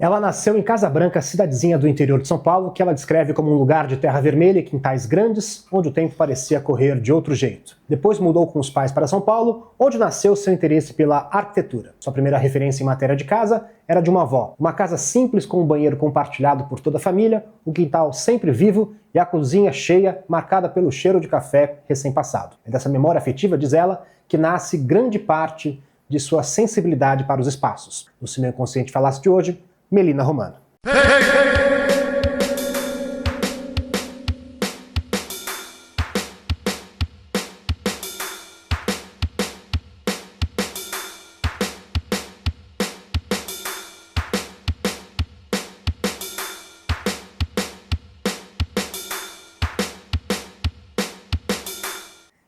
Ela nasceu em Casa Branca, cidadezinha do interior de São Paulo, que ela descreve como um lugar de terra vermelha e quintais grandes, onde o tempo parecia correr de outro jeito. Depois mudou com os pais para São Paulo, onde nasceu seu interesse pela arquitetura. Sua primeira referência em matéria de casa era de uma avó. Uma casa simples com um banheiro compartilhado por toda a família, o quintal sempre vivo e a cozinha cheia, marcada pelo cheiro de café recém-passado. É dessa memória afetiva, diz ela, que nasce grande parte de sua sensibilidade para os espaços. No Se Meu Inconsciente Falasse de hoje, Melina Romano.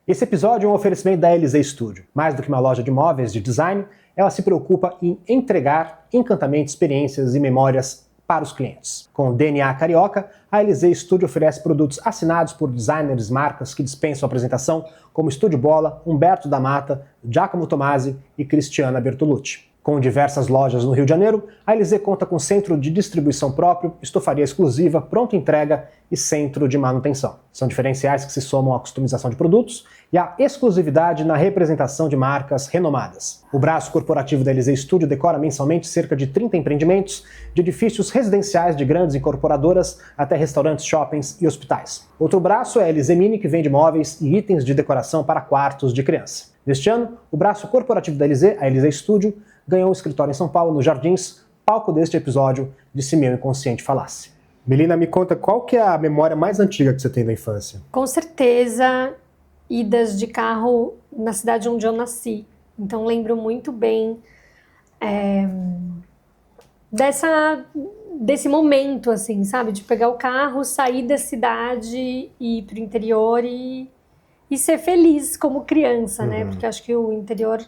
Esse episódio é um oferecimento da Elysée Studio. Mais do que uma loja de móveis de design, ela se preocupa em entregar encantamento, experiências e memórias para os clientes. Com o DNA carioca, a Elysée Studio oferece produtos assinados por designers e marcas que dispensam apresentação, como Estúdio Bola, Humberto da Mata, Giacomo Tomasi e Cristiana Bertolucci. Com diversas lojas no Rio de Janeiro, a Elysée conta com centro de distribuição próprio, estofaria exclusiva, pronta entrega e centro de manutenção. São diferenciais que se somam à customização de produtos e à exclusividade na representação de marcas renomadas. O braço corporativo da Elysée Studio decora mensalmente cerca de 30 empreendimentos, de edifícios residenciais de grandes incorporadoras até restaurantes, shoppings e hospitais. Outro braço é a Elysée Mini, que vende móveis e itens de decoração para quartos de criança. Neste ano, o braço corporativo da Elysée, a Elysée Studio, ganhou um escritório em São Paulo, nos Jardins, palco deste episódio de Se Meu Inconsciente Falasse. Melina, me conta, qual que é a memória mais antiga que você tem da infância? Com certeza, idas de carro na cidade onde eu nasci. Então, lembro muito bem desse momento, assim, sabe? De pegar o carro, sair da cidade e ir pro interior e ser feliz como criança, né? Porque acho que o interior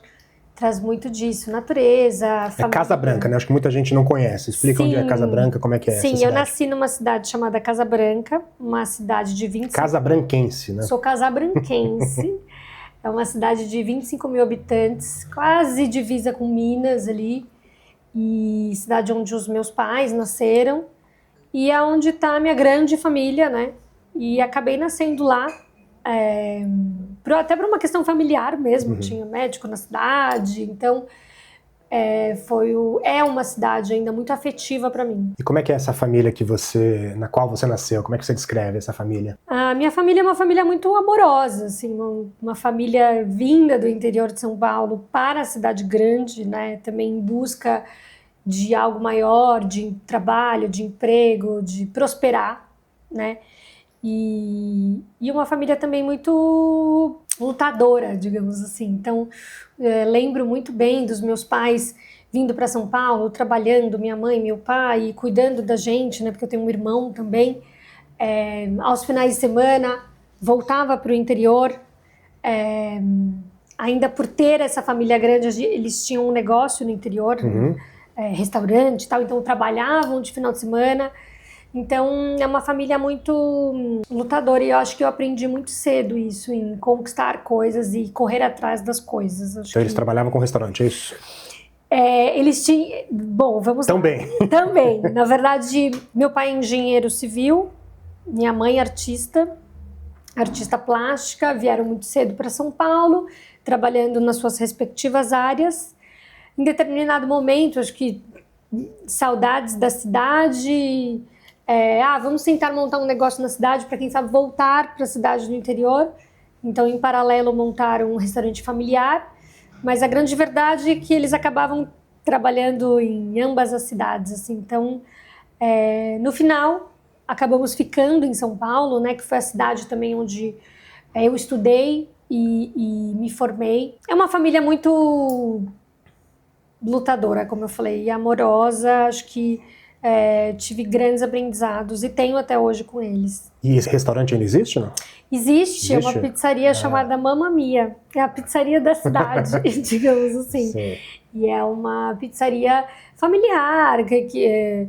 traz muito disso, natureza, família. É Casa Branca, né? Acho que muita gente não conhece. Explica onde é Casa Branca, como é que é essa cidade. Sim, eu nasci numa cidade chamada Casa Branca, uma cidade de 25... Casabranquense, né? Sou casabranquense. É uma cidade de 25 mil habitantes, quase divisa com Minas ali. E cidade onde os meus pais nasceram. E é onde está a minha grande família, né? E acabei nascendo lá. Até por uma questão familiar mesmo, tinha médico na cidade, então é uma cidade ainda muito afetiva para mim. E como é que é essa família na qual você nasceu? Como é que você descreve essa família? A minha família é uma família muito amorosa, assim, uma família vinda do interior de São Paulo para a cidade grande, né, também em busca de algo maior, de trabalho, de emprego, de prosperar, né? E uma família também muito lutadora, digamos assim. Então, lembro muito bem dos meus pais vindo para São Paulo, trabalhando, minha mãe, meu pai, cuidando da gente, né? Porque eu tenho um irmão também. Aos finais de semana, voltava para o interior. Ainda por ter essa família grande, eles tinham um negócio no interior, restaurante e tal, então trabalhavam de final de semana. Então, é uma família muito lutadora e eu acho que eu aprendi muito cedo isso, em conquistar coisas e correr atrás das coisas. Então, eles trabalhavam com restaurante, é isso? Eles tinham... Bom, vamos lá. Também. Na verdade, meu pai é engenheiro civil, minha mãe artista plástica, vieram muito cedo para São Paulo, trabalhando nas suas respectivas áreas. Em determinado momento, acho que saudades da cidade... vamos tentar montar um negócio na cidade para quem sabe voltar para a cidade do interior. Então, em paralelo, montaram um restaurante familiar. Mas a grande verdade é que eles acabavam trabalhando em ambas as cidades. Assim. Então, no final, acabamos ficando em São Paulo, né, que foi a cidade também onde eu estudei e me formei. É uma família muito lutadora, como eu falei, e amorosa. Acho que tive grandes aprendizados e tenho até hoje com eles. E esse restaurante ainda existe, não? Existe, é uma pizzaria chamada Mamma Mia, é a pizzaria da cidade, digamos assim. Sim. E é uma pizzaria familiar, que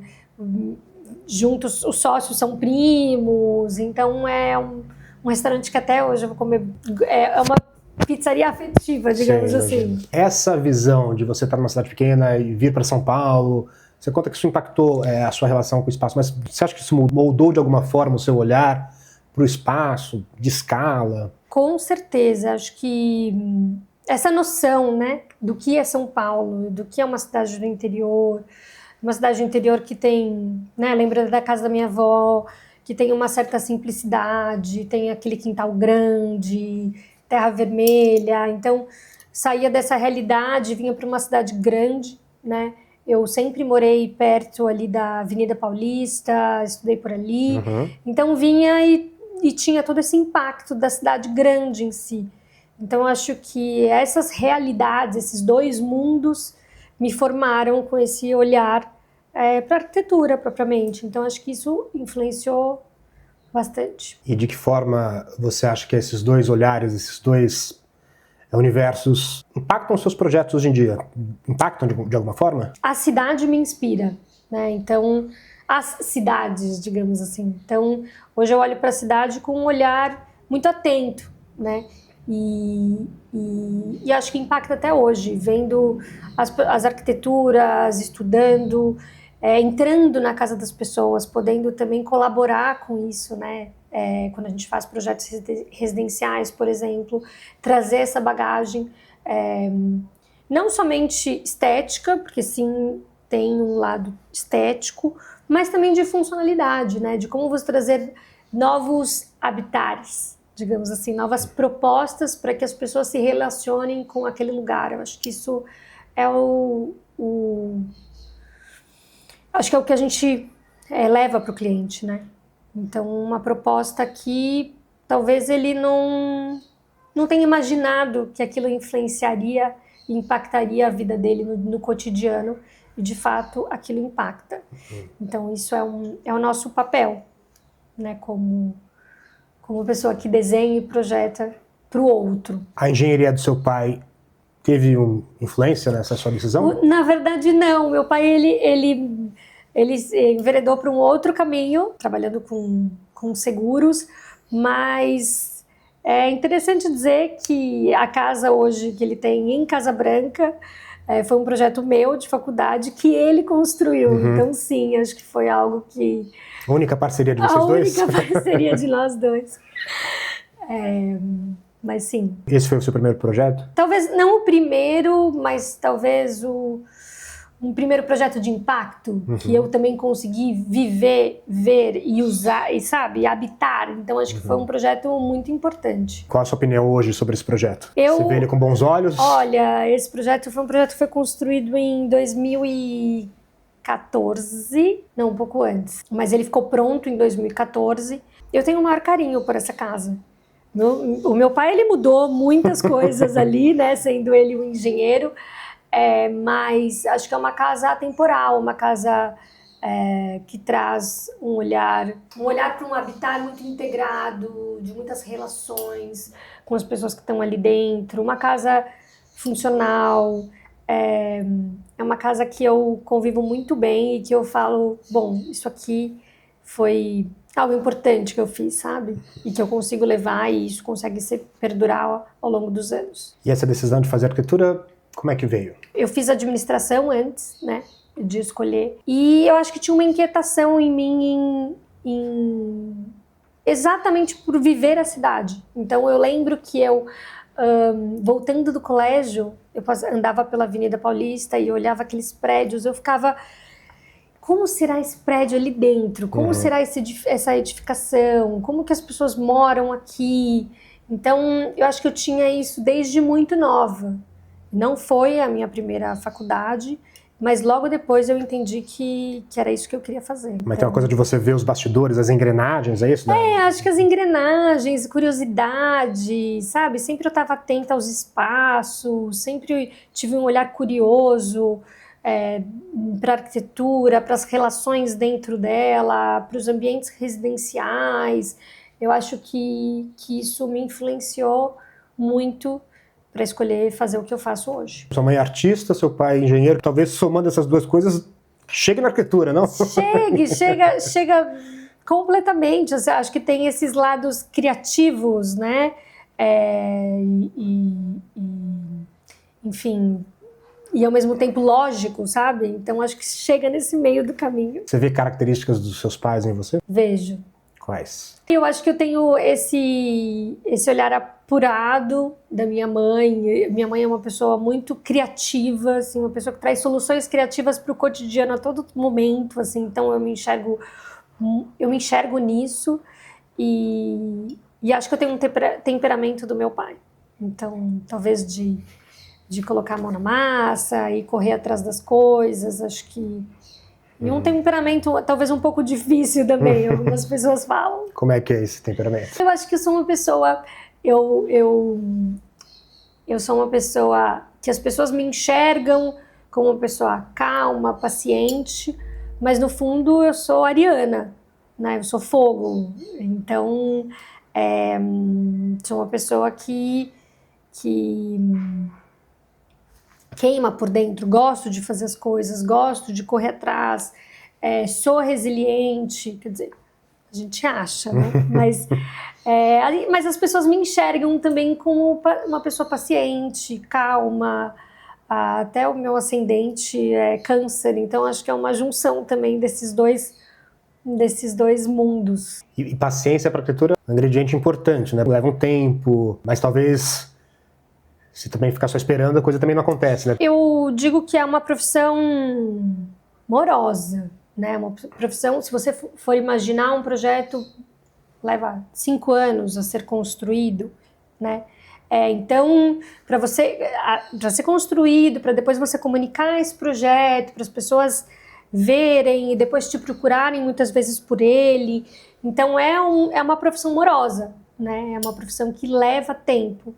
juntos os sócios são primos, então é um restaurante que até hoje eu vou comer, é uma pizzaria afetiva, digamos assim. Essa visão de você estar numa cidade pequena e vir para São Paulo, Você conta que isso impactou a sua relação com o espaço, mas você acha que isso moldou de alguma forma o seu olhar para o espaço, de escala? Com certeza, acho que essa noção, né, do que é São Paulo, do que é uma cidade do interior, uma cidade do interior que tem, né, lembra da casa da minha avó, que tem uma certa simplicidade, tem aquele quintal grande, terra vermelha, então saía dessa realidade, vinha para uma cidade grande, né? Eu sempre morei perto ali da Avenida Paulista, estudei por ali, então vinha e tinha todo esse impacto da cidade grande em si. Então acho que essas realidades, esses dois mundos me formaram com esse olhar para a arquitetura propriamente. Então acho que isso influenciou bastante. E de que forma você acha que esses dois olhares, esses dois universos impactam os seus projetos hoje em dia? Impactam de alguma forma? A cidade me inspira, né? Então, as cidades, digamos assim. Então, hoje eu olho para a cidade com um olhar muito atento, né? E acho que impacta até hoje, vendo as arquiteturas, estudando, entrando na casa das pessoas, podendo também colaborar com isso, né? Quando a gente faz projetos residenciais, por exemplo, trazer essa bagagem, não somente estética, porque sim, tem um lado estético, mas também de funcionalidade, né? De como você trazer novos habitares, digamos assim, novas propostas para que as pessoas se relacionem com aquele lugar. Eu acho que isso é acho que é o que a gente leva para o cliente, né? Então, uma proposta que talvez ele não tenha imaginado que aquilo influenciaria e impactaria a vida dele no cotidiano, e de fato aquilo impacta. Então, isso é o nosso papel, né? Como pessoa que desenha e projeta para o outro. A engenharia do seu pai teve influência nessa sua decisão? Na verdade, não. Meu pai, ele enveredou para um outro caminho, trabalhando com seguros, mas é interessante dizer que a casa hoje que ele tem em Casa Branca foi um projeto meu de faculdade que ele construiu. Então, sim, acho que foi algo que... A única parceria de vocês dois? A única parceria de nós dois. Mas sim. Esse foi o seu primeiro projeto? Talvez não o primeiro, mas talvez um primeiro projeto de impacto que eu também consegui viver, ver e usar, e sabe, habitar. Então acho que foi um projeto muito importante. Qual a sua opinião hoje sobre esse projeto? Você vê ele com bons olhos? Olha, esse projeto foi um projeto que foi construído em 2014, não, um pouco antes. Mas ele ficou pronto em 2014. Eu tenho o maior carinho por essa casa. O meu pai, ele mudou muitas coisas ali, né, sendo ele um engenheiro, mas acho que é uma casa atemporal, uma casa que traz um olhar para um habitat muito integrado, de muitas relações com as pessoas que estão ali dentro, uma casa funcional, é uma casa que eu convivo muito bem e que eu falo, bom, isso aqui foi algo importante que eu fiz, sabe? E que eu consigo levar e isso consegue perdurar ao longo dos anos. E essa decisão de fazer arquitetura, como é que veio? Eu fiz administração antes, né, de escolher. E eu acho que tinha uma inquietação em mim exatamente por viver a cidade. Então eu lembro que eu, voltando do colégio, eu andava pela Avenida Paulista e eu olhava aqueles prédios, eu ficava... Como será esse prédio ali dentro? Como será essa edificação? Como que as pessoas moram aqui? Então, eu acho que eu tinha isso desde muito nova. Não foi a minha primeira faculdade, mas logo depois eu entendi que era isso que eu queria fazer. Mas tem uma coisa de você ver os bastidores, as engrenagens, é isso? Acho que as engrenagens, curiosidade, sabe? Sempre eu estava atenta aos espaços, sempre tive um olhar curioso, para a arquitetura, para as relações dentro dela, para os ambientes residenciais. Eu acho que isso me influenciou muito para escolher fazer o que eu faço hoje. Sua mãe é artista, seu pai é engenheiro. Talvez somando essas duas coisas, chegue na arquitetura, não? Chega completamente. Acho que tem esses lados criativos, né? Enfim... e ao mesmo tempo lógico, sabe? Então acho que chega nesse meio do caminho. Você vê características dos seus pais em você? Vejo. Quais? Eu acho que eu tenho esse olhar apurado da minha mãe. Minha mãe é uma pessoa muito criativa, assim, uma pessoa que traz soluções criativas para o cotidiano a todo momento, assim. Então eu me enxergo nisso e acho que eu tenho um temperamento do meu pai. Então, talvez de colocar a mão na massa e correr atrás das coisas, acho que... E um temperamento talvez um pouco difícil também, algumas pessoas falam. Como é que é esse temperamento? Eu acho que eu sou uma pessoa... Eu sou uma pessoa que as pessoas me enxergam como uma pessoa calma, paciente, mas no fundo eu sou ariana, né? Eu sou fogo. Então, sou uma pessoa que queima por dentro, gosto de fazer as coisas, gosto de correr atrás, sou resiliente, quer dizer, a gente acha, né? Mas as pessoas me enxergam também como uma pessoa paciente, calma, até o meu ascendente é câncer, então acho que é uma junção também desses dois mundos. E paciência para a arquitetura é um ingrediente importante, né? Leva um tempo, mas talvez... Se também ficar só esperando, a coisa também não acontece, né? Eu digo que é uma profissão morosa, né? Uma profissão, se você for imaginar um projeto, leva 5 anos a ser construído, né? Então, para ser construído, para depois você comunicar esse projeto, para as pessoas verem e depois te procurarem muitas vezes por ele. Então, é uma profissão morosa, né? É uma profissão que leva tempo.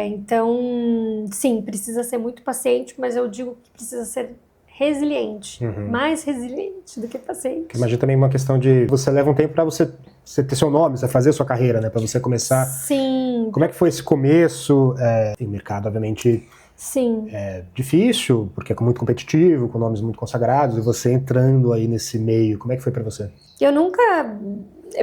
Então, sim, precisa ser muito paciente, mas eu digo que precisa ser resiliente, mais resiliente do que paciente. Imagina também uma questão de você leva um tempo para você ter seu nome, você fazer sua carreira, né? Para você começar. Sim. Como é que foi esse começo? Tem mercado, obviamente, sim. Difícil, porque é muito competitivo, com nomes muito consagrados, e você entrando aí nesse meio, como é que foi para você? Eu nunca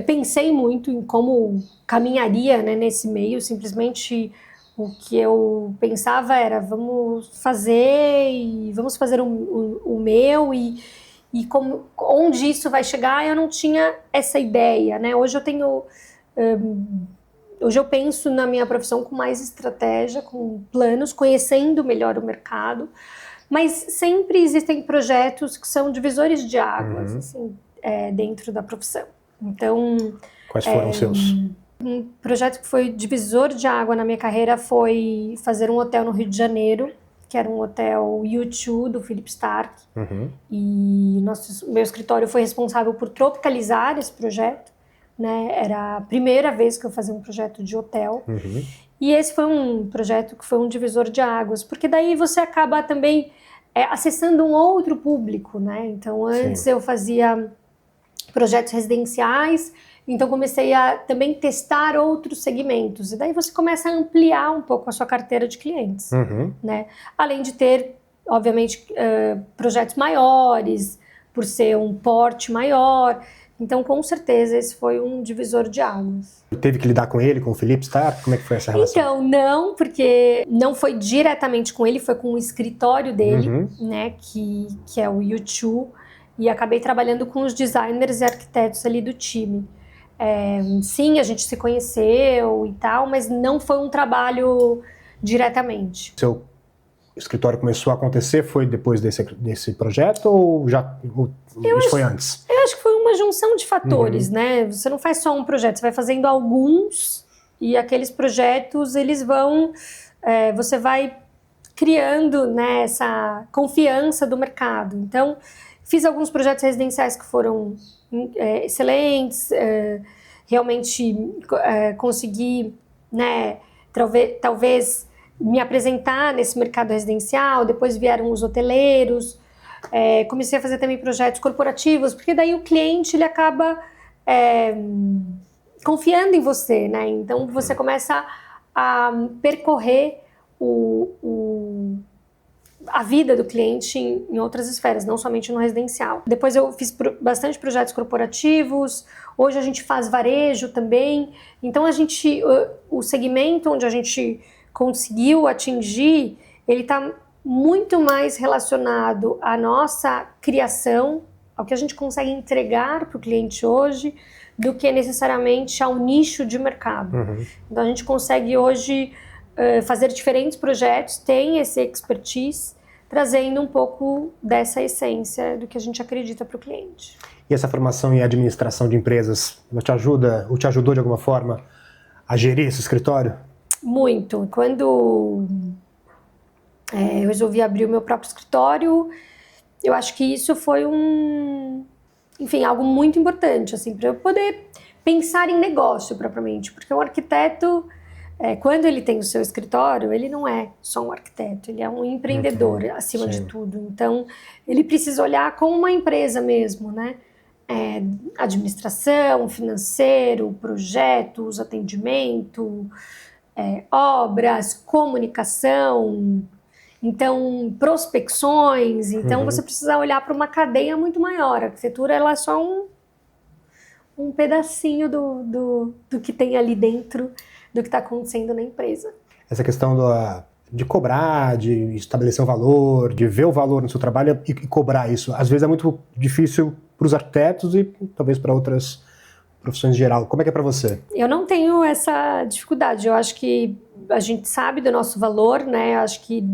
pensei muito em como caminharia, né, nesse meio, simplesmente... O que eu pensava era, vamos fazer o meu e onde isso vai chegar, eu não tinha essa ideia, né? Hoje eu penso na minha profissão com mais estratégia, com planos, conhecendo melhor o mercado, mas sempre existem projetos que são divisores de águas, assim, dentro da profissão. Então... Quais foram os seus? Um projeto que foi divisor de água na minha carreira foi fazer um hotel no Rio de Janeiro, que era um hotel U2 do Philip Stark. E meu escritório foi responsável por tropicalizar esse projeto, né? Era a primeira vez que eu fazia um projeto de hotel. E esse foi um projeto que foi um divisor de águas, porque daí você acaba também acessando um outro público, né? Então, antes eu fazia projetos residenciais. Então, comecei a também testar outros segmentos. E daí você começa a ampliar um pouco a sua carteira de clientes, né? Além de ter, obviamente, projetos maiores, por ser um porte maior. Então, com certeza, esse foi um divisor de águas. Teve que lidar com ele, com o Philip Stark? Como é que foi essa relação? Então, não, porque não foi diretamente com ele, foi com o escritório dele, né? Que é o U2. E acabei trabalhando com os designers e arquitetos ali do time. Sim, a gente se conheceu e tal, mas não foi um trabalho diretamente. Seu escritório começou a acontecer, foi depois desse projeto ou isso foi antes? Eu acho que foi uma junção de fatores, né? Você não faz só um projeto, você vai fazendo alguns e aqueles projetos, eles vão... você vai criando, né, essa confiança do mercado. Então, fiz alguns projetos residenciais que foram... excelentes, realmente consegui, né, talvez me apresentar nesse mercado residencial, depois vieram os hoteleiros, comecei a fazer também projetos corporativos, porque daí o cliente ele acaba confiando em você, né, então você começa a percorrer a vida do cliente em outras esferas, não somente no residencial. Depois eu fiz bastante projetos corporativos, hoje a gente faz varejo também, então o segmento onde a gente conseguiu atingir, ele está muito mais relacionado à nossa criação, ao que a gente consegue entregar para o cliente hoje, do que necessariamente ao nicho de mercado. Então a gente consegue hoje fazer diferentes projetos, tem esse expertise, trazendo um pouco dessa essência do que a gente acredita para o cliente. E essa formação em administração de empresas, ela te ajuda, ou te ajudou de alguma forma a gerir esse escritório? Muito. Quando eu resolvi abrir o meu próprio escritório, eu acho que isso foi algo muito importante, assim, para eu poder pensar em negócio propriamente, porque o arquiteto, quando ele tem o seu escritório, ele não é só um arquiteto, ele é um empreendedor acima de tudo. Então, ele precisa olhar como uma empresa mesmo, né? Administração, financeiro, projetos, atendimento, obras, comunicação, então prospecções. Então você precisa olhar para uma cadeia muito maior. A arquitetura ela é só um pedacinho do que tem ali dentro, do que está acontecendo na empresa. Essa questão de cobrar, de estabelecer um valor, de ver o valor no seu trabalho e cobrar isso, às vezes é muito difícil para os arquitetos e talvez para outras profissões em geral. Como é que é para você? Eu não tenho essa dificuldade. Eu acho que a gente sabe do nosso valor, né? Eu acho que,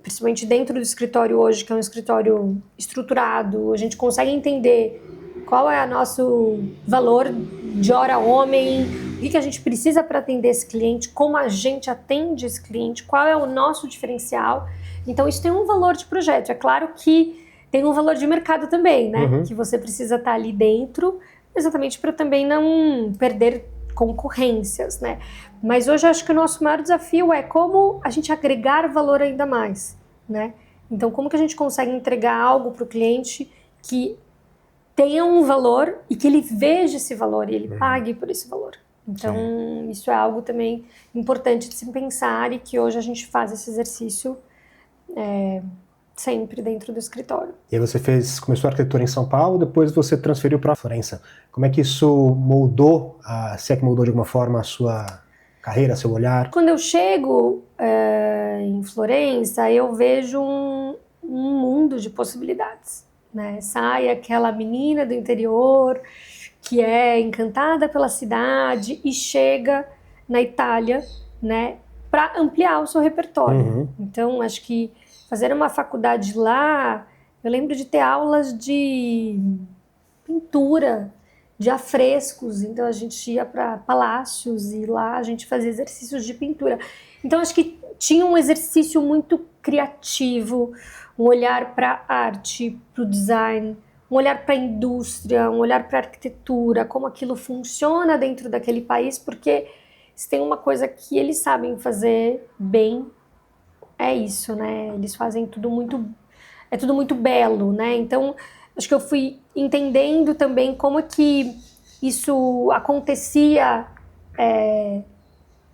principalmente dentro do escritório hoje, que é um escritório estruturado, a gente consegue entender qual é o nosso valor de hora homem, o que a gente precisa para atender esse cliente, como a gente atende esse cliente, qual é o nosso diferencial. Então, isso tem um valor de projeto. É claro que tem um valor de mercado também, né? Que você precisa estar ali dentro, exatamente para também não perder concorrências, né? Mas hoje eu acho que o nosso maior desafio é como a gente agregar valor ainda mais, né? Então, como que a gente consegue entregar algo para o cliente que tenha um valor e que ele veja esse valor e ele pague por esse valor. Então, isso é algo também importante de se pensar e que hoje a gente faz esse exercício sempre dentro do escritório. E aí você começou a arquitetura em São Paulo, depois você transferiu para Florença. Como é que isso moldou, se é que moldou de alguma forma a sua carreira, seu olhar? Quando eu chego em Florença, eu vejo um mundo de possibilidades, né? Sai aquela menina do interior que é encantada pela cidade e chega na Itália, né, para ampliar o seu repertório. Então, acho que fazer uma faculdade lá, eu lembro de ter aulas de pintura, de afrescos, então a gente ia para palácios e lá a gente fazia exercícios de pintura. Então acho que tinha um exercício muito criativo, um olhar para a arte, para o design, um olhar para a indústria, um olhar para a arquitetura, como aquilo funciona dentro daquele país, porque se tem uma coisa que eles sabem fazer bem, é isso, né? Eles fazem tudo muito belo, né? Então, acho que eu fui entendendo também como que isso acontecia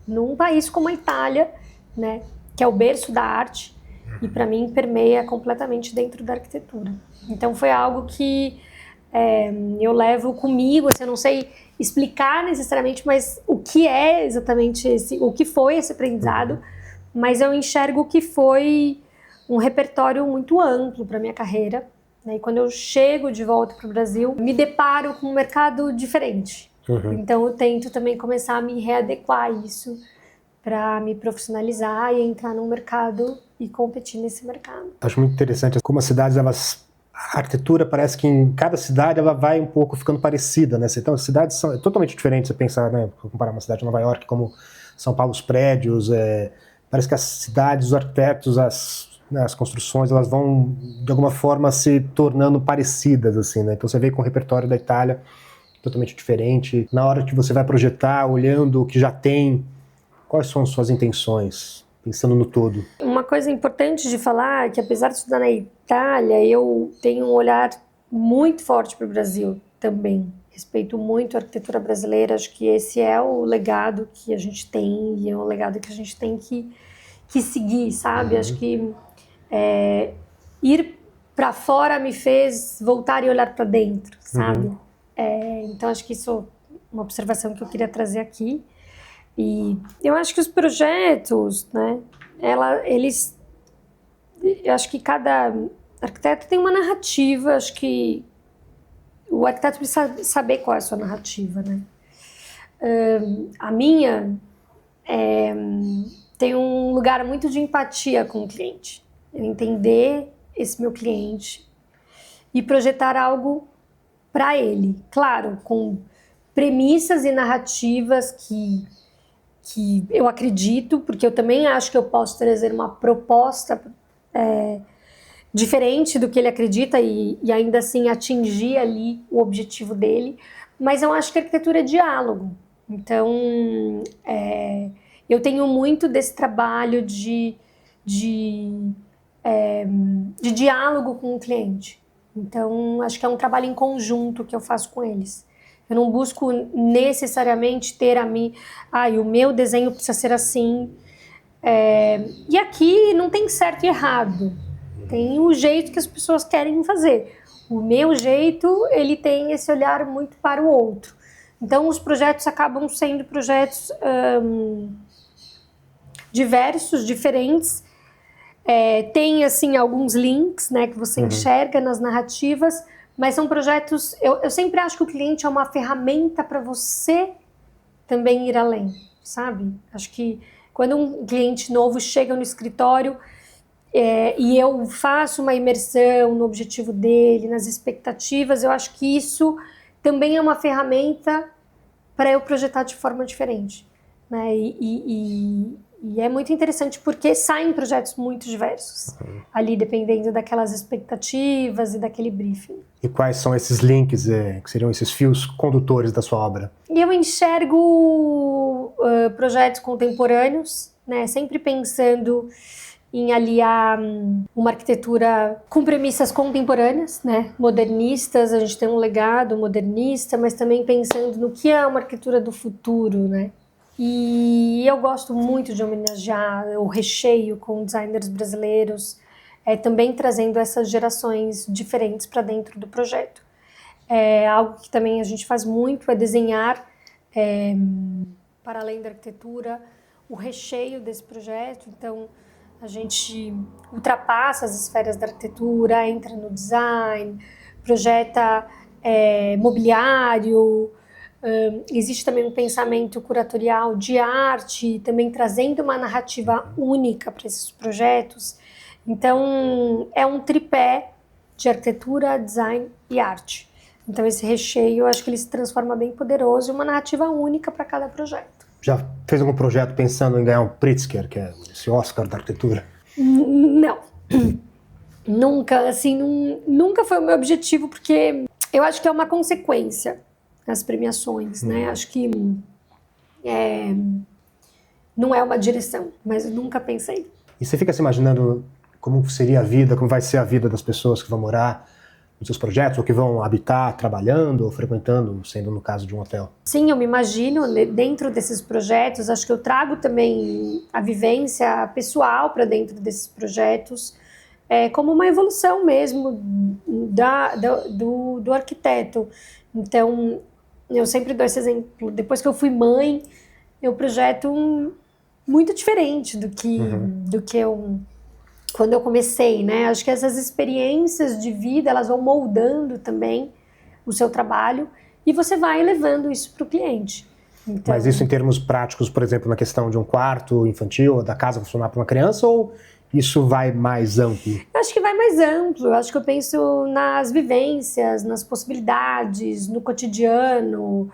num país como a Itália, né? Que é o berço da arte e para mim permeia completamente dentro da arquitetura. Então, foi algo que eu levo comigo, assim, eu não sei explicar necessariamente, mas o que é exatamente o que foi esse aprendizado, mas eu enxergo que foi um repertório muito amplo para minha carreira, né? E quando eu chego de volta para o Brasil, me deparo com um mercado diferente. Então eu tento também começar a me readequar a isso para me profissionalizar e entrar no mercado e competir nesse mercado. Acho muito interessante como as cidades, a arquitetura parece que em cada cidade ela vai um pouco ficando parecida, né? Então as cidades são totalmente diferentes, você pensar, né? Comparar uma cidade de Nova York como São Paulo, os prédios, parece que as cidades, os arquitetos, as construções, elas vão de alguma forma se tornando parecidas, assim, né? Então você vê com o repertório da Itália totalmente diferente. Na hora que você vai projetar, olhando o que já tem, quais são as suas intenções, pensando no todo? Uma coisa importante de falar é que, apesar de estudar na Itália, eu tenho um olhar muito forte para o Brasil também. Respeito muito a arquitetura brasileira, acho que esse é o legado que a gente tem e é um legado que a gente tem que seguir, sabe? Acho que ir para fora me fez voltar e olhar para dentro, sabe? Então acho que isso é uma observação que eu queria trazer aqui. E eu acho que os projetos, né, eles eu acho que cada arquiteto tem uma narrativa, acho que o arquiteto precisa saber qual é a sua narrativa, né? A minha tem um lugar muito de empatia com o cliente. Eu entender esse meu cliente e projetar algo para ele. Claro, com premissas e narrativas que eu acredito, porque eu também acho que eu posso trazer uma proposta diferente do que ele acredita e ainda assim atingir ali o objetivo dele. Mas eu acho que a arquitetura é diálogo. Então, eu tenho muito desse trabalho de diálogo com o cliente. Então, acho que é um trabalho em conjunto que eu faço com eles. Eu não busco necessariamente ter o meu desenho precisa ser assim. E aqui não tem certo e errado. Tem o jeito que as pessoas querem fazer. O meu jeito, ele tem esse olhar muito para o outro. Então, os projetos acabam sendo projetos diversos, diferentes. Tem, assim, alguns links, né, que você enxerga nas narrativas, mas são projetos... Eu sempre acho que o cliente é uma ferramenta para você também ir além, sabe? Acho que quando um cliente novo chega no escritório e eu faço uma imersão no objetivo dele, nas expectativas, eu acho que isso também é uma ferramenta para eu projetar de forma diferente, né? E é muito interessante porque saem projetos muito diversos ali, dependendo daquelas expectativas e daquele briefing. E quais são esses links, que seriam esses fios condutores da sua obra? Eu enxergo projetos contemporâneos, né? Sempre pensando em aliar uma arquitetura com premissas contemporâneas, né? Modernistas, a gente tem um legado modernista, mas também pensando no que é uma arquitetura do futuro, né? E eu gosto muito de homenagear o recheio com designers brasileiros, também trazendo essas gerações diferentes para dentro do projeto. Algo que também a gente faz muito é desenhar, para além da arquitetura, o recheio desse projeto. Então, a gente ultrapassa as esferas da arquitetura, entra no design, projeta mobiliário. Existe também um pensamento curatorial de arte, também trazendo uma narrativa única para esses projetos. Então, é um tripé de arquitetura, design e arte. Então, esse recheio, eu acho que ele se transforma bem poderoso e uma narrativa única para cada projeto. Já fez algum projeto pensando em ganhar um Pritzker, que é esse Oscar da arquitetura? Não. Nunca, assim, nunca foi o meu objetivo, porque eu acho que é uma consequência as premiações, né? Acho que não é uma direção, mas eu nunca pensei. E você fica se imaginando como seria a vida, como vai ser a vida das pessoas que vão morar nos seus projetos, ou que vão habitar trabalhando ou frequentando, sendo no caso de um hotel? Sim, eu me imagino dentro desses projetos. Acho que eu trago também a vivência pessoal para dentro desses projetos, como uma evolução mesmo do arquiteto. Então, eu sempre dou esse exemplo. Depois que eu fui mãe, eu projeto muito diferente do que eu... Quando eu comecei, né? Acho que essas experiências de vida, elas vão moldando também o seu trabalho e você vai levando isso para o cliente. Então, mas isso em termos práticos, por exemplo, na questão de um quarto infantil ou da casa funcionar para uma criança, ou isso vai mais amplo? Eu acho que vai mais amplo. Eu acho que eu penso nas vivências, nas possibilidades, no cotidiano,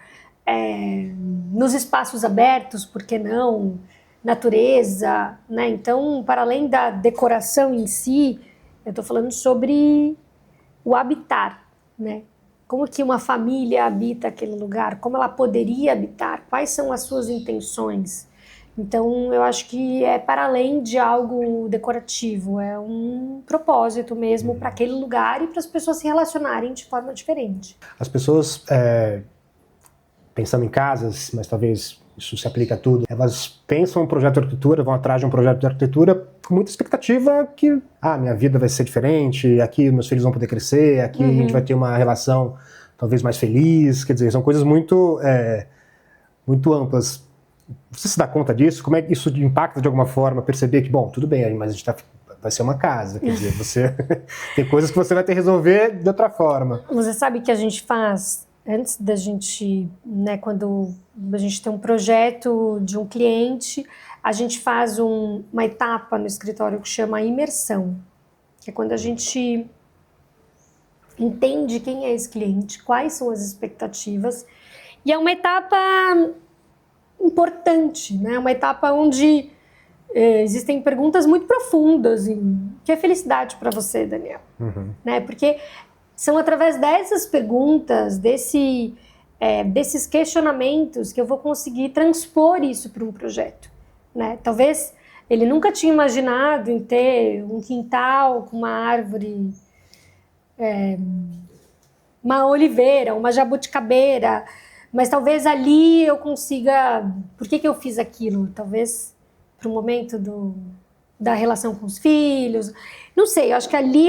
nos espaços abertos, por que não? Natureza, né? Então, para além da decoração em si, eu estou falando sobre o habitar, né? Como que uma família habita aquele lugar, como ela poderia habitar, quais são as suas intenções. Então, eu acho que é para além de algo decorativo, é um propósito mesmo para aquele lugar e para as pessoas se relacionarem de forma diferente. As pessoas, pensando em casas, mas talvez isso se aplica a tudo, elas pensam um projeto de arquitetura, vão atrás de um projeto de arquitetura com muita expectativa que, minha vida vai ser diferente, aqui meus filhos vão poder crescer, aqui a gente vai ter uma relação talvez mais feliz, quer dizer, são coisas muito, muito amplas. Você se dá conta disso? Como é que isso impacta de alguma forma, perceber que, bom, tudo bem, mas a gente está vai ser uma casa, quer dizer, você tem coisas que você vai ter que resolver de outra forma. Você sabe que a gente faz, antes da gente, né, quando a gente tem um projeto de um cliente, a gente faz uma etapa no escritório que chama imersão, que é quando a gente entende quem é esse cliente, quais são as expectativas, e é uma etapa importante, né? Uma etapa onde existem perguntas muito profundas. O que é felicidade para você, Daniel? Né? Porque são através dessas perguntas, desses questionamentos, que eu vou conseguir transpor isso para um projeto. Né? Talvez ele nunca tinha imaginado em ter um quintal com uma árvore, uma oliveira, uma jabuticabeira, mas talvez ali eu consiga... Por que eu fiz aquilo? Talvez para o momento da relação com os filhos. Não sei, eu acho que ali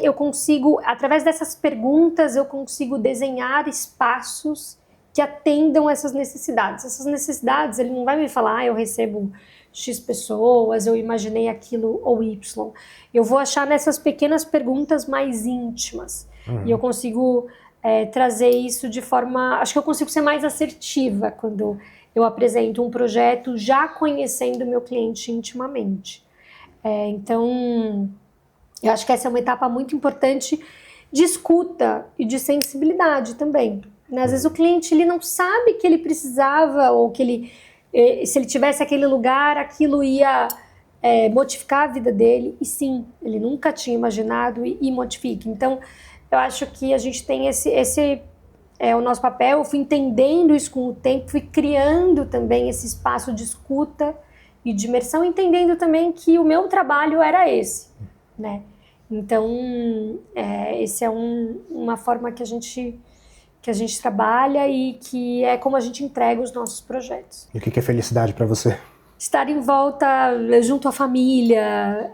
eu consigo, através dessas perguntas, eu consigo desenhar espaços que atendam essas necessidades. Essas necessidades, ele não vai me falar, eu recebo X pessoas, eu imaginei aquilo ou Y. Eu vou achar nessas pequenas perguntas mais íntimas. E eu consigo trazer isso de forma... Acho que eu consigo ser mais assertiva quando eu apresento um projeto já conhecendo o meu cliente intimamente. Então, eu acho que essa é uma etapa muito importante de escuta e de sensibilidade também. Né? Às vezes o cliente ele não sabe que ele precisava ou que se ele tivesse aquele lugar, aquilo ia modificar a vida dele. E sim, ele nunca tinha imaginado e modifica. Então, eu acho que a gente tem esse o nosso papel. Eu fui entendendo isso com o tempo, fui criando também esse espaço de escuta e de imersão, entendendo também que o meu trabalho era esse, né? Então, esse é uma forma que a gente trabalha e que é como a gente entrega os nossos projetos. E o que é felicidade para você? Estar em volta, junto à família,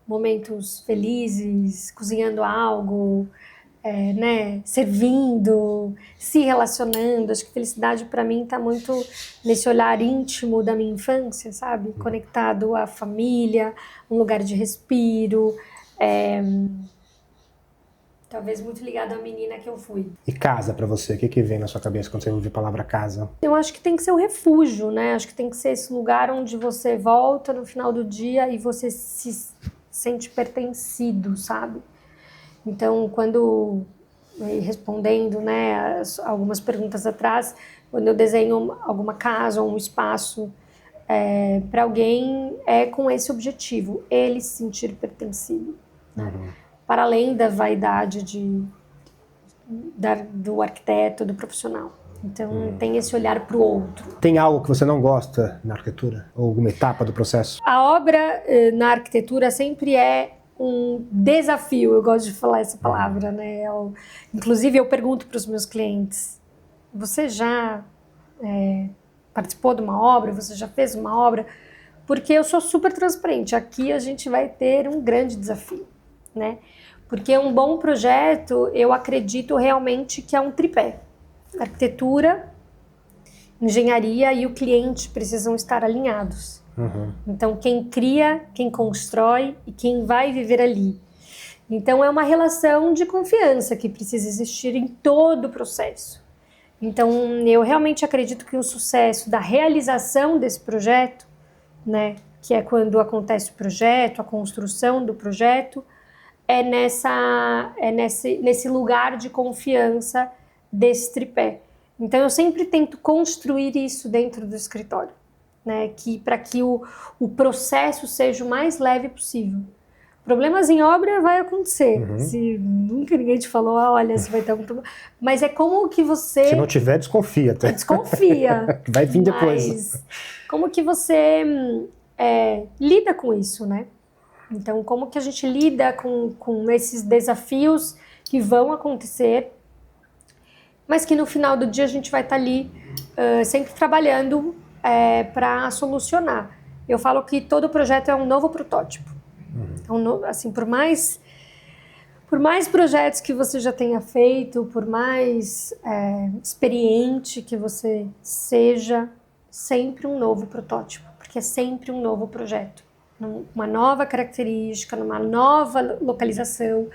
momentos felizes, cozinhando algo, né, servindo, se relacionando. Acho que felicidade para mim está muito nesse olhar íntimo da minha infância, sabe? Conectado à família, um lugar de respiro, talvez muito ligado à menina que eu fui. E casa para você, o que vem na sua cabeça quando você ouve a palavra casa? Eu acho que tem que ser o refúgio, né? Acho que tem que ser esse lugar onde você volta no final do dia e você se sente pertencido, sabe? Então, respondendo, né, algumas perguntas atrás, quando eu desenho alguma casa ou um espaço para alguém, é com esse objetivo, ele se sentir pertencido. Né? Para além da vaidade do arquiteto, do profissional. Então, tem esse olhar para o outro. Tem algo que você não gosta na arquitetura? Ou alguma etapa do processo? A obra na arquitetura sempre é um desafio, eu gosto de falar essa palavra, né? Inclusive, eu pergunto para os meus clientes, você já participou de uma obra? Você já fez uma obra? Porque eu sou super transparente. Aqui a gente vai ter um grande desafio, né? Porque um bom projeto, eu acredito realmente que é um tripé. Arquitetura, engenharia e o cliente precisam estar alinhados. Então, quem cria, quem constrói e quem vai viver ali. Então, é uma relação de confiança que precisa existir em todo o processo. Então, eu realmente acredito que o sucesso da realização desse projeto, né, que é quando acontece o projeto, a construção do projeto, é nesse lugar de confiança desse tripé. Então, eu sempre tento construir isso dentro do escritório, né? Para que o processo seja o mais leve possível. Problemas em obra vai acontecer. Se nunca ninguém te falou, olha, você vai ter um problema. Mas é como que você... Se não tiver, desconfia. Tá? Desconfia. Vai vir depois. Mas como que você lida com isso, né? Então, como que a gente lida com esses desafios que vão acontecer, mas que no final do dia a gente vai estar ali sempre trabalhando para solucionar. Eu falo que todo projeto é um novo protótipo. Então, assim, por mais projetos que você já tenha feito, por mais experiente que você seja, sempre um novo protótipo, porque é sempre um novo projeto. numa nova característica, numa nova localização,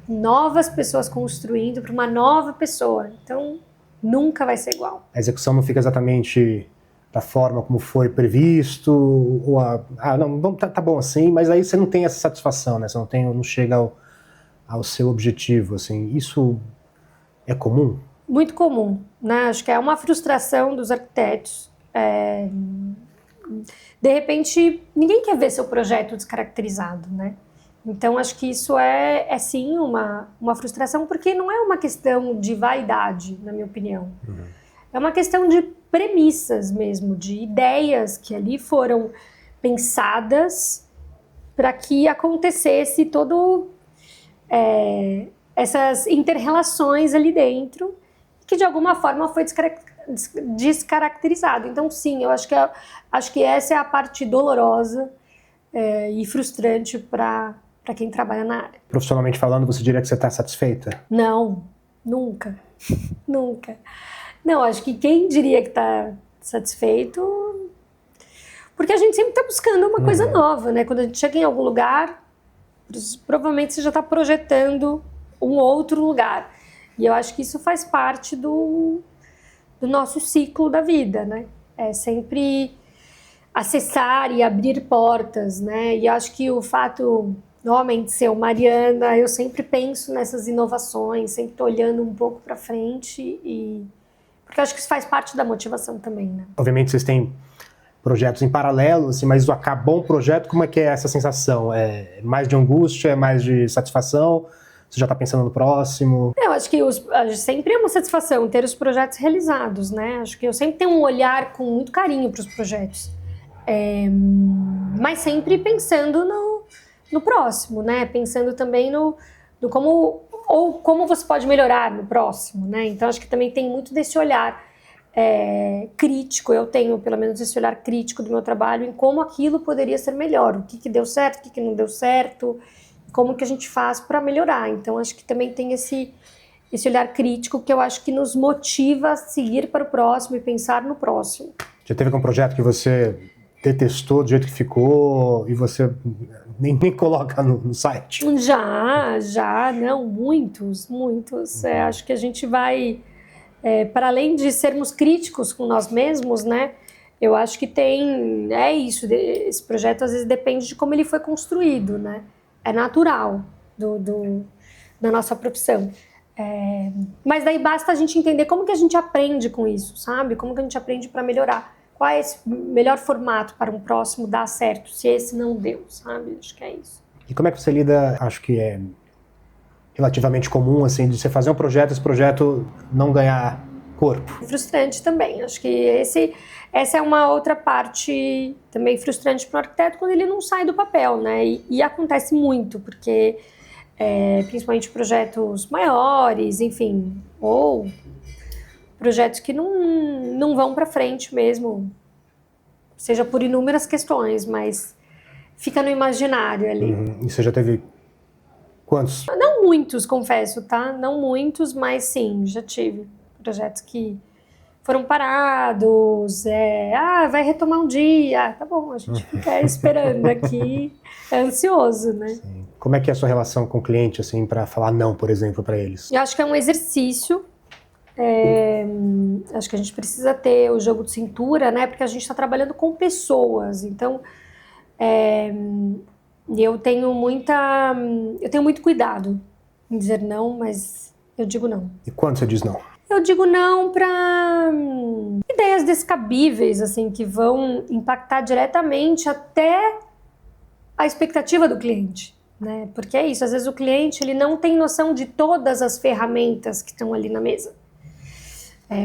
novas pessoas construindo para uma nova pessoa. Então, nunca vai ser igual. A execução não fica exatamente da forma como foi previsto, ou não, tá bom assim, mas aí você não tem essa satisfação, né? Você não chega ao seu objetivo, assim. Isso é comum? Muito comum, né? Acho que é uma frustração dos arquitetos. De repente, ninguém quer ver seu projeto descaracterizado, né? Então, acho que isso é sim uma frustração, porque não é uma questão de vaidade, na minha opinião. É uma questão de premissas mesmo, de ideias que ali foram pensadas para que acontecesse todo essas inter-relações ali dentro, que de alguma forma foi descaracterizado. Então, sim, eu acho que essa é a parte dolorosa e frustrante para quem trabalha na área. Profissionalmente falando, você diria que você está satisfeita? Não, nunca. Nunca. Não, acho que quem diria que está satisfeito... Porque a gente sempre está buscando uma coisa nova, né? Quando a gente chega em algum lugar, provavelmente você já está projetando um outro lugar. E eu acho que isso faz parte do nosso ciclo da vida, né? É sempre acessar e abrir portas, né? E acho que o fato, normalmente, ser uma Mariana, eu sempre penso nessas inovações, sempre estou olhando um pouco para frente, porque eu acho que isso faz parte da motivação também, né? Obviamente vocês têm projetos em paralelo, assim, mas acabou um projeto, como é que é essa sensação? É mais de angústia, é mais de satisfação? Você já está pensando no próximo? Eu acho que sempre é uma satisfação ter os projetos realizados, né? Acho que eu sempre tenho um olhar com muito carinho para os projetos. Mas sempre pensando no próximo, né? Pensando também no como você pode melhorar no próximo, né? Então, acho que também tem muito desse olhar crítico. Eu tenho, pelo menos, esse olhar crítico do meu trabalho em como aquilo poderia ser melhor. O que deu certo, o que não deu certo, como que a gente faz para melhorar. Então, acho que também tem esse olhar crítico que eu acho que nos motiva a seguir para o próximo e pensar no próximo. Já teve algum projeto que você detestou do jeito que ficou e você nem coloca no site? Já, não, muitos. Acho que a gente vai, para além de sermos críticos com nós mesmos, né? Eu acho que isso, esse projeto às vezes depende de como ele foi construído, né? É natural da nossa profissão. Mas daí basta a gente entender como que a gente aprende com isso, sabe? Como que a gente aprende para melhorar. Qual é esse melhor formato para um próximo dar certo, se esse não deu, sabe? Acho que é isso. E como é que você lida, acho que é relativamente comum, assim, de você fazer um projeto, esse projeto não ganhar corpo? Frustrante também. Acho que essa é uma outra parte também frustrante para o arquiteto quando ele não sai do papel, né? E acontece muito, porque principalmente projetos maiores, enfim, ou projetos que não vão para frente mesmo, seja por inúmeras questões, mas fica no imaginário ali. E você já teve quantos? Não muitos, confesso, tá? Não muitos, mas sim, já tive projetos que foram parados, vai retomar um dia, tá bom, a gente fica esperando aqui, ansioso, né? Sim. Como é que é a sua relação com o cliente, assim, para falar não, por exemplo, para eles? Eu acho que é um exercício. Acho que a gente precisa ter o jogo de cintura, né? Porque a gente está trabalhando com pessoas. Então, eu tenho muito cuidado em dizer não, mas eu digo não. E quando você diz não? Eu digo não para ideias descabíveis, assim, que vão impactar diretamente até a expectativa do cliente, né? Porque é isso, às vezes o cliente ele não tem noção de todas as ferramentas que estão ali na mesa.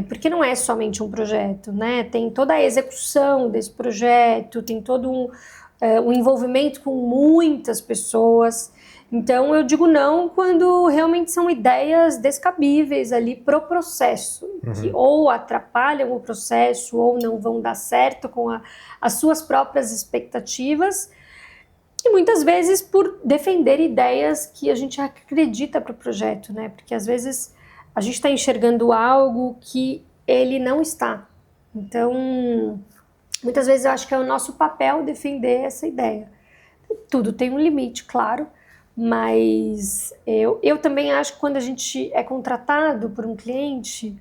Porque não é somente um projeto, né? Tem toda a execução desse projeto, tem todo um envolvimento com muitas pessoas. Então, eu digo não quando realmente são ideias descabíveis ali pro processo, que ou atrapalham o processo ou não vão dar certo com as suas próprias expectativas, e muitas vezes por defender ideias que a gente acredita pro projeto, né? Porque às vezes a gente está enxergando algo que ele não está. Então, muitas vezes eu acho que é o nosso papel defender essa ideia. Tudo tem um limite, claro, mas eu também acho que quando a gente é contratado por um cliente,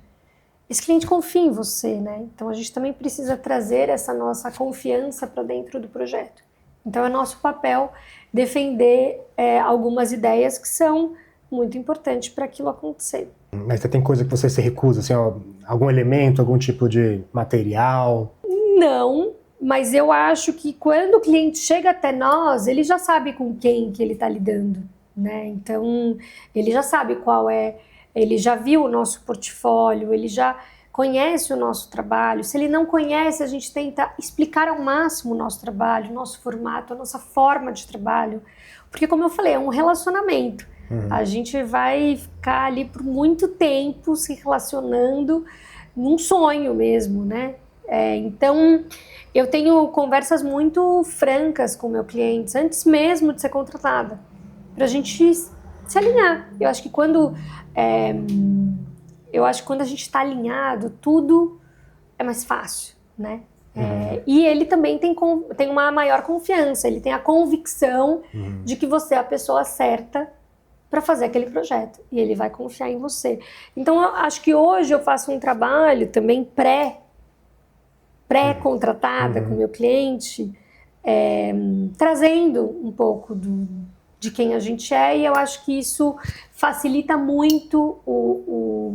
esse cliente confia em você, né? Então a gente também precisa trazer essa nossa confiança para dentro do projeto. Então é nosso papel defender algumas ideias que são muito importantes para aquilo acontecer. Mas você tem coisa que você se recusa, assim, ó, algum elemento, algum tipo de material? Não, mas eu acho que quando o cliente chega até nós, ele já sabe com quem que ele está lidando, né? Então, ele já sabe qual é, ele já viu o nosso portfólio, ele já conhece o nosso trabalho. Se ele não conhece, a gente tenta explicar ao máximo o nosso trabalho, o nosso formato, a nossa forma de trabalho. Porque, como eu falei, é um relacionamento. A gente vai ficar ali por muito tempo se relacionando num sonho mesmo, né? Então, eu tenho conversas muito francas com meus clientes, antes mesmo de ser contratada, para a gente se alinhar. Eu acho que quando a gente está alinhado, tudo é mais fácil, né? E ele também tem uma maior confiança, ele tem a convicção de que você é a pessoa certa para fazer aquele projeto, e ele vai confiar em você. Então, eu acho que hoje eu faço um trabalho também pré-contratada com o meu cliente, trazendo um pouco de quem a gente é, e eu acho que isso facilita muito o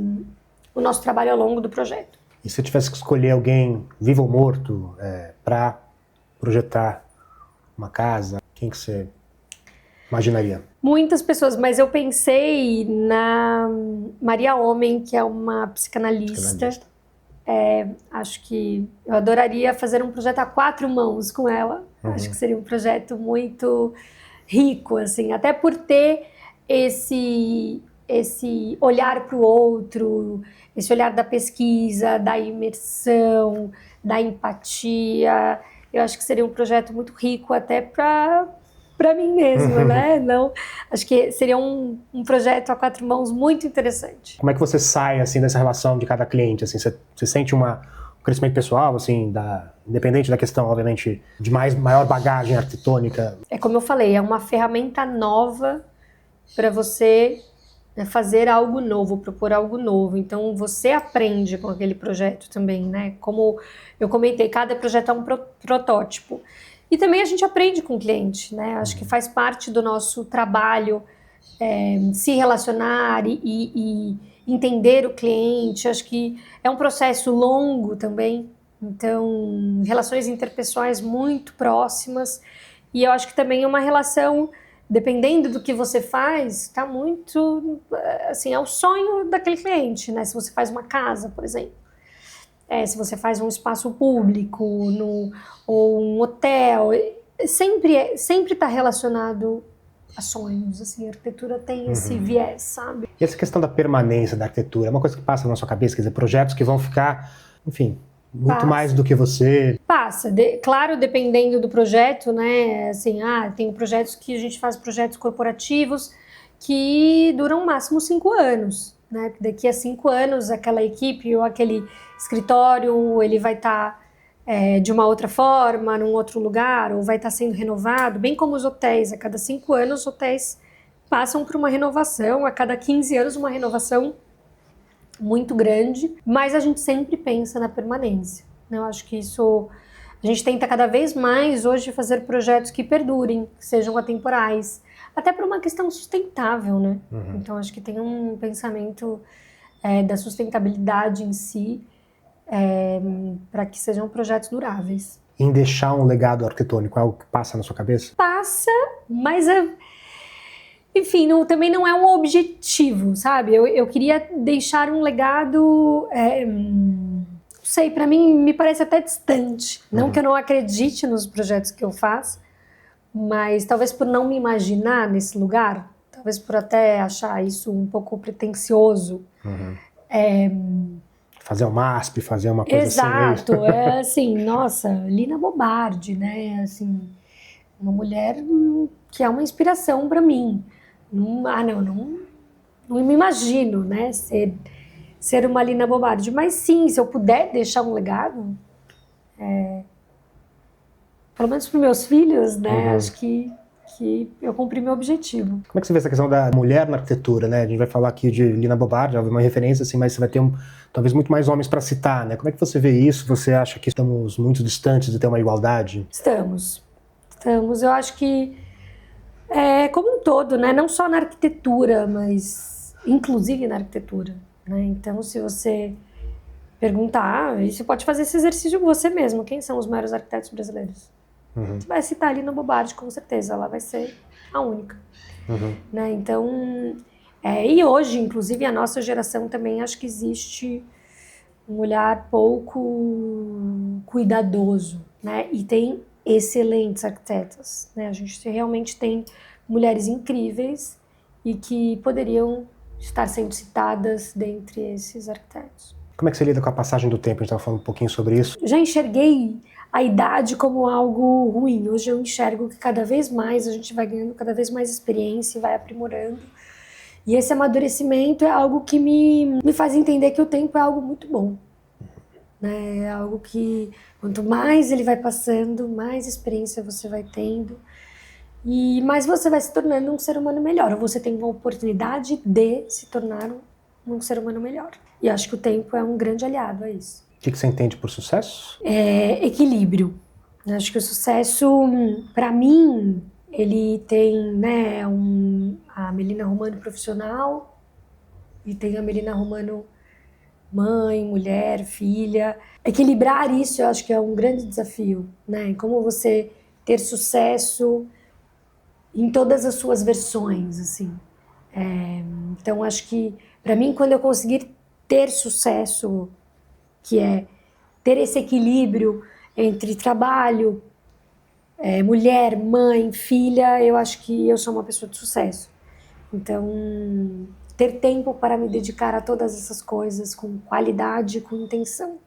nosso trabalho ao longo do projeto. E se você tivesse que escolher alguém, vivo ou morto, para projetar uma casa, quem que você imaginaria? Muitas pessoas, mas eu pensei na Maria Homem, que é uma psicanalista. Acho que eu adoraria fazer um projeto a 4 mãos com ela. Acho que seria um projeto muito rico, assim, até por ter esse olhar para o outro, esse olhar da pesquisa, da imersão, da empatia. Eu acho que seria um projeto muito rico até para mim mesma, né? Não, acho que seria um projeto a 4 mãos muito interessante. Como é que você sai, assim, dessa relação de cada cliente? Assim, você sente um crescimento pessoal, assim, independente da questão, obviamente, de maior bagagem arquitetônica? É como eu falei, é uma ferramenta nova para você fazer algo novo, propor algo novo. Então, você aprende com aquele projeto também, né? Como eu comentei, cada projeto é um protótipo. E também a gente aprende com o cliente, né? Acho que faz parte do nosso trabalho se relacionar e entender o cliente. Acho que é um processo longo também. Então, relações interpessoais muito próximas. E eu acho que também é uma relação, dependendo do que você faz, está muito, assim, é o sonho daquele cliente, né? Se você faz uma casa, por exemplo. Se você faz um espaço público ou um hotel, sempre está relacionado a sonhos, assim, a arquitetura tem esse viés, sabe? E essa questão da permanência da arquitetura, é uma coisa que passa na sua cabeça, quer dizer, projetos que vão ficar, enfim, muito mais do que você... Passa, claro, dependendo do projeto, né, assim, tem projetos que a gente faz projetos corporativos que duram máximo 5 anos, né, daqui a 5 anos aquela equipe ou aquele escritório, ele vai estar de uma outra forma, num outro lugar, ou vai estar sendo renovado, bem como os hotéis, a cada 5 anos os hotéis passam por uma renovação, a cada 15 anos uma renovação muito grande, mas a gente sempre pensa na permanência, né? Eu acho que isso, a gente tenta cada vez mais hoje fazer projetos que perdurem, que sejam atemporais, até por uma questão sustentável, né? Então acho que tem um pensamento da sustentabilidade em si, para que sejam projetos duráveis. Em deixar um legado arquitetônico, é algo que passa na sua cabeça? Passa, mas enfim, também não é um objetivo, sabe? Eu queria deixar um legado, não sei, para mim me parece até distante. Não que eu não acredite nos projetos que eu faço, mas talvez por não me imaginar nesse lugar, talvez por até achar isso um pouco pretensioso. Fazer uma MASP, fazer uma coisa Exato, assim. Exato, assim, nossa, Lina Bobardi, né? Assim, uma mulher que é uma inspiração para mim. Não me imagino, né, ser uma Lina Bobardi, mas sim, se eu puder deixar um legado, pelo menos para meus filhos, né, acho que que eu cumpri meu objetivo. Como é que você vê essa questão da mulher na arquitetura, né? A gente vai falar aqui de Lina Bobardi, uma referência, assim, mas você vai ter talvez muito mais homens para citar, né? Como é que você vê isso? Você acha que estamos muito distantes de ter uma igualdade? Estamos. Eu acho que, como um todo, né? Não só na arquitetura, mas inclusive na arquitetura, né? Então, se você perguntar, você pode fazer esse exercício com você mesmo. Quem são os maiores arquitetos brasileiros? Você vai citar ali na Bobardi, com certeza. Ela vai ser a única. Né? Então, e hoje, inclusive, a nossa geração também, acho que existe um olhar pouco cuidadoso, né? E tem excelentes arquitetas, né? A gente realmente tem mulheres incríveis e que poderiam estar sendo citadas dentre esses arquitetos. Como é que você lida com a passagem do tempo? A gente estava falando um pouquinho sobre isso. Já enxerguei a idade como algo ruim. Hoje eu enxergo que cada vez mais a gente vai ganhando cada vez mais experiência e vai aprimorando. E esse amadurecimento é algo que me faz entender que o tempo é algo muito bom. Né? É algo que, quanto mais ele vai passando, mais experiência você vai tendo. E mais você vai se tornando um ser humano melhor. Ou você tem uma oportunidade de se tornar um ser humano melhor. E acho que o tempo é um grande aliado a isso. O que você entende por sucesso? Equilíbrio. Acho que o sucesso, para mim, ele tem, né, a Melina Romano profissional e tem a Melina Romano mãe, mulher, filha. Equilibrar isso eu acho que é um grande desafio, né? Como você ter sucesso em todas as suas versões, assim. Então, acho que, para mim, quando eu conseguir ter sucesso, que é ter esse equilíbrio entre trabalho, mulher, mãe, filha, eu acho que eu sou uma pessoa de sucesso. Então, ter tempo para me dedicar a todas essas coisas com qualidade, com intenção.